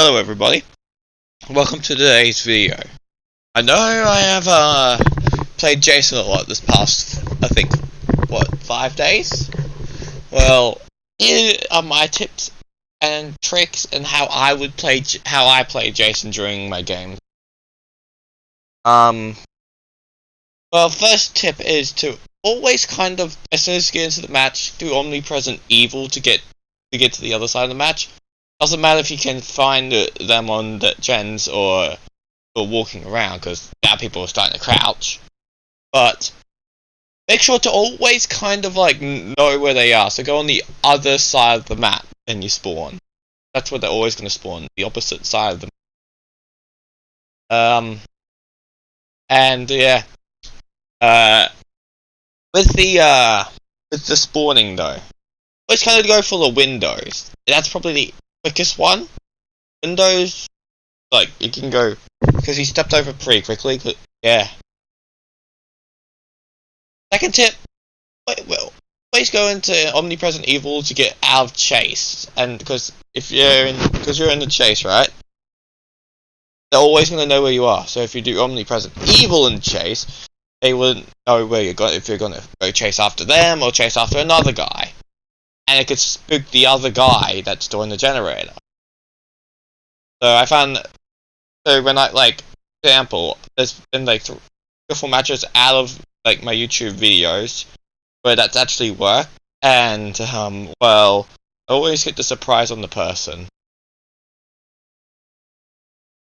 Hello everybody, welcome to today's video. I know I have played Jason a lot this past, I think, 5 days? Well, here are my tips and tricks and how I play Jason during my game. Well, first tip is to always kind of, as soon as you get into the match, do Omnipresent Evil to get to the other side of the match. Doesn't matter if you can find them on the gens or walking around, because now people are starting to crouch. But make sure to always kind of like know where they are. So go on the other side of the map and you spawn. That's where they're always going to spawn, the opposite side of the map. And yeah, with the spawning though, always kind of go for the windows. That's probably the quickest one. Windows, like, you can go, because he stepped over pretty quickly, but yeah. Second tip, always go into Omnipresent Evil to get out of chase, and because you're in the chase, right? They're always going to know where you are, so if you do Omnipresent Evil in chase, they wouldn't know where you're going, if you're going to go chase after them, or chase after another guy. And it could spook the other guy that's doing the generator. So I found, when I, like, example, there's been like 3 or 4 matches out of like my YouTube videos where that's actually worked, and well, I always get the surprise on the person.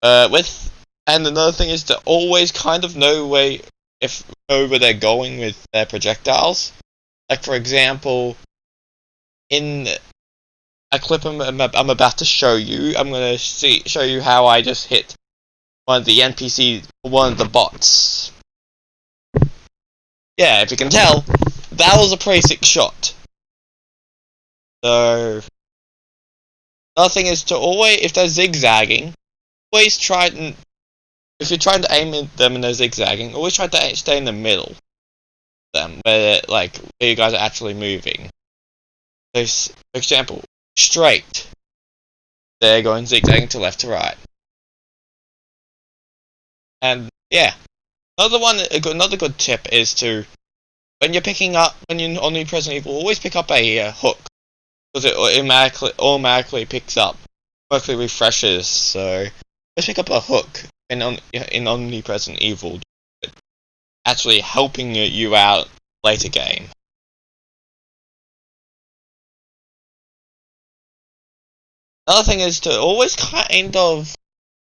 And another thing is to always kind of know where they're going with their projectiles. Like, for example, in a clip I'm about to show you, I'm going to show you how I just hit one of the NPCs, one of the bots. Yeah, if you can tell, that was a pretty sick shot. So, another thing is to always, if they're zigzagging, always try and, if you're trying to aim at them and they're zigzagging, always try to stay in the middle of them, where you guys are actually moving. So, for example, straight. They're going zigzagging to left to right. And yeah, another good tip is to, when you're Omnipresent Evil, always pick up a hook, because it automatically picks up, automatically refreshes. So just pick up a hook in Omnipresent Evil, actually helping you out later game. Another thing is to always kind of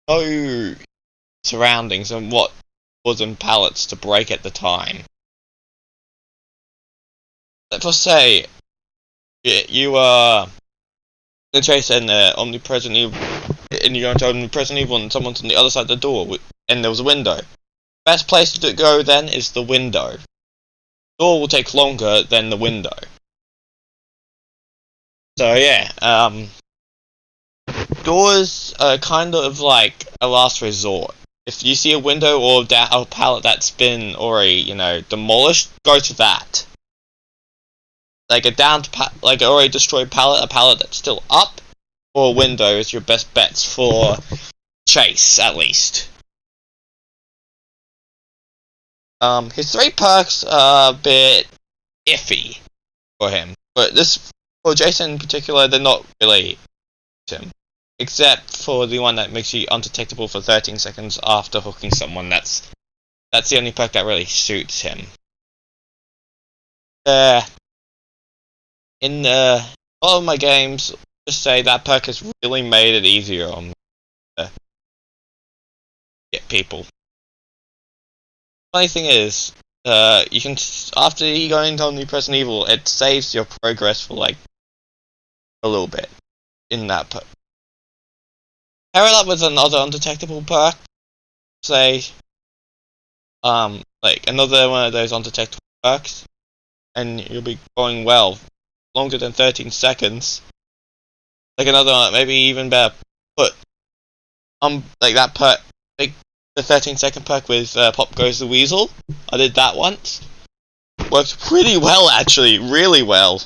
know surroundings and what causing pallets to break at the time. Let's say you are in chase and Omnipresent Evil, and you go into Omnipresent Evil and someone's on the other side of the door and there was a window. Best place to go then is the window. The door will take longer than the window. So yeah, doors are kind of like a last resort. If you see a window or a pallet that's been already, demolished, go to that. Like a already destroyed pallet, a pallet that's still up, or a window is your best bets for chase, at least. His 3 perks are a bit iffy for him, but for Jason in particular, they're not really him. Except for the one that makes you undetectable for 13 seconds after hooking someone. That's the only perk that really suits him. In a lot of my games, just say that perk has really made it easier on me to get people. Funny thing is, you can, after you go into Omnipresent Evil, it saves your progress for like a little bit in that perk. Pair it up with another undetectable perk, say, like another one of those undetectable perks, and you'll be going well, longer than 13 seconds. Like another one, maybe even better, put, like that perk, like the 13-second perk with Pop Goes the Weasel. I did that once. Worked pretty well, actually, really well.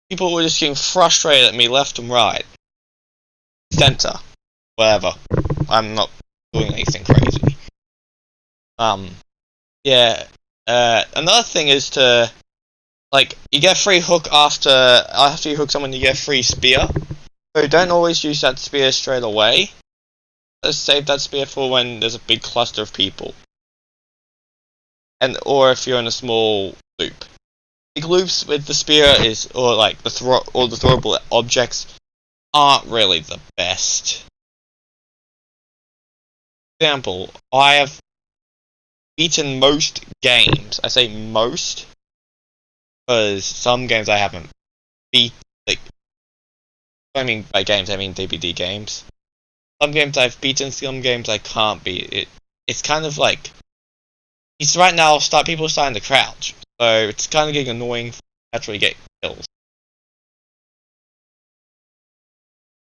People were just getting frustrated at me left and right. center, whatever. I'm not doing anything crazy. Yeah. Another thing is to, like, you get free hook after you hook someone, you get free spear. So don't always use that spear straight away. Just save that spear for when there's a big cluster of people, or if you're in a small loop. Big loops with the spear or like the throwable objects aren't really the best. For example, I have beaten most games. I say most because some games I haven't beat. Like, I mean by games, I mean DBD games. Some games I've beaten, some games I can't beat. It's kind of like, right now people are starting to crouch, so it's kind of getting annoying to actually get kills.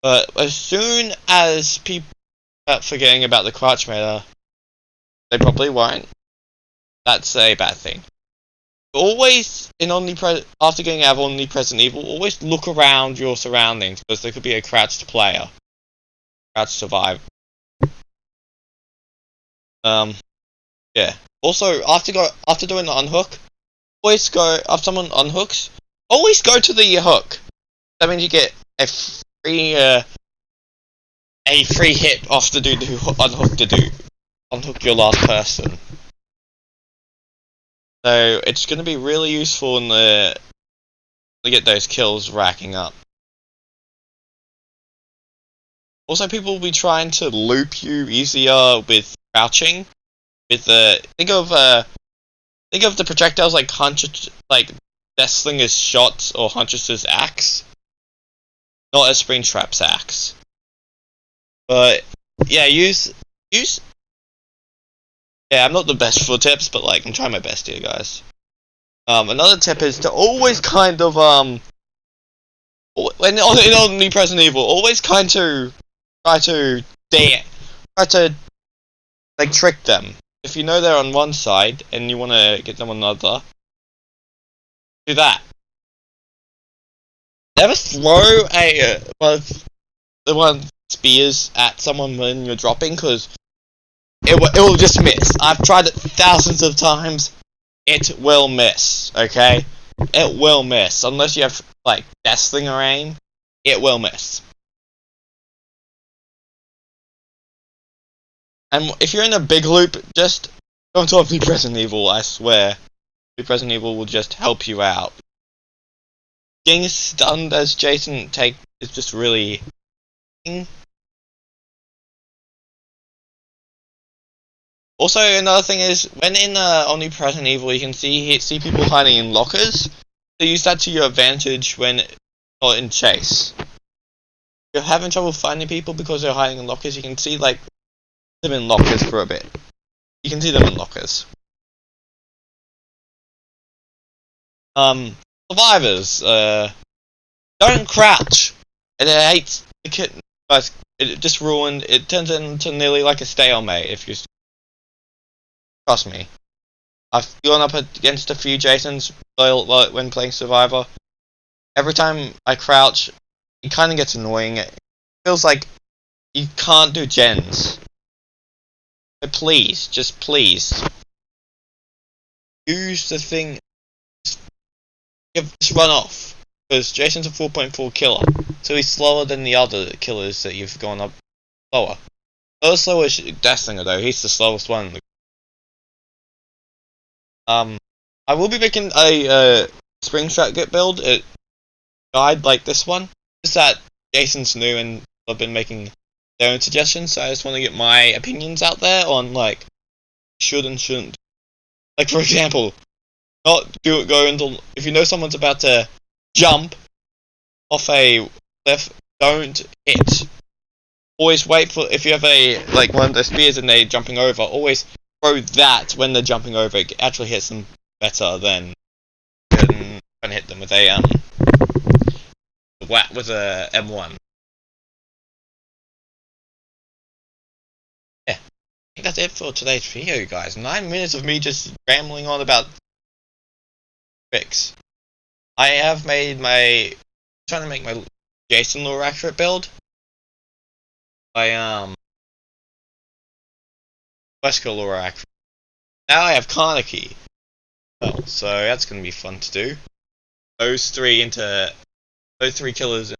But as soon as people start forgetting about the crouch meta, they probably won't. That's a bad thing. Always, after getting out of Omnipresent Evil, always look around your surroundings, because there could be a crouched player. Crouched survivor. Yeah. Also, after doing the unhook, always go, after someone unhooks, always go to the hook. That means you get a free hit off the dude who unhook your last person. So it's going to be really useful to get those kills racking up. Also, people will be trying to loop you easier with crouching. Think of the projectiles like Deathslinger's shots or Huntress's axe, not as Springtrap's axe. But yeah, use. Yeah, I'm not the best for tips, but like I'm trying my best here, guys. Another tip is to always kind of when in Omnipresent Evil, always try to like trick them. If you know they're on one side and you want to get them on another, do that. Never throw one of the spears at someone when you're dropping, because it will just miss. I've tried it thousands of times. It will miss. Okay, it will miss unless you have like Deathslinger aim. It will miss. And if you're in a big loop, just go into Omnipresent Evil, I swear. Omnipresent Evil will just help you out. Getting stunned as Jason is just really... Also, another thing is, when in Omnipresent Evil, you can see people hiding in lockers. So use that to your advantage when not in chase. If you're having trouble finding people because they're hiding in lockers, you can see like them in lockers for a bit. You can see them in lockers. Survivors, don't crouch. It hates the kitten. It just ruined. It turns into nearly like a stalemate if you. Trust me. I've gone up against a few Jasons when playing Survivor. Every time I crouch, it kind of gets annoying. It feels like you can't do gens. So please, just please, use the thing. Just run off, because Jason's a 4.4 killer, so he's slower than the other killers that you've gone up slower. Not as slow as Deathslinger though. He's the slowest one. I will be making a Springtrap build, a guide like this one. Just that Jason's new and I've been making their own suggestions, so I just want to get my opinions out there on like should and shouldn't. Like for example, go into, if you know someone's about to jump off a cliff, don't hit. Always wait for, if you have one of the spears and they're jumping over, always throw that when they're jumping over. It actually hits them better than trying to hit them with a M1. Yeah, I think that's it for today's video, guys. 9 minutes of me just rambling on about tricks. I have made trying to make my Jason lore accurate build. by Wescalorak. Now I have Carnegie. Well, so that's gonna be fun to do. Those three killers.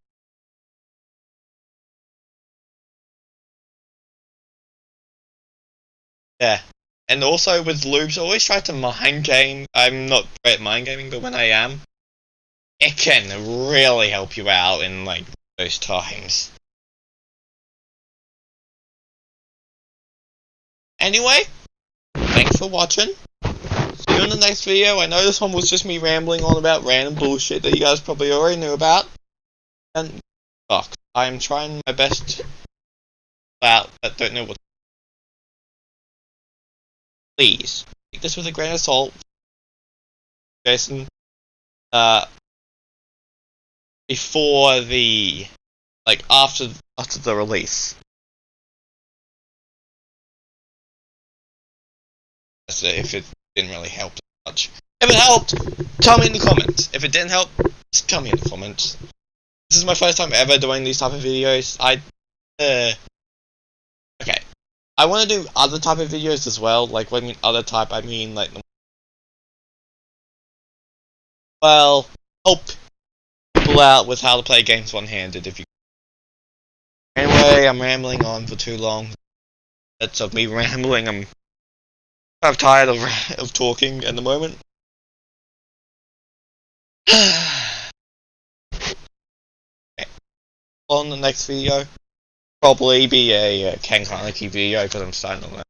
Yeah. And also with loops, I always try to mind game. I'm not great at mind gaming, but when I am, it can really help you out in like those times. Anyway, thanks for watching. See you in the next video. I know this one was just me rambling on about random bullshit that you guys probably already knew about. And fuck, I'm trying my best out that don't know what. Please take this with a grain of salt, Jason. Before the after the release. So if it didn't really help much. If it helped, tell me in the comments. If it didn't help, just tell me in the comments. This is my first time ever doing these type of videos. Okay. I want to do other type of videos as well. Like, when I mean other type, I mean like, well, help people out with how to play games one-handed. If you. Anyway, I'm rambling on for too long. That's of me rambling. I'm tired of talking at the moment. Okay. On the next video, probably be a Ken Carnegie video because I'm starting to learn.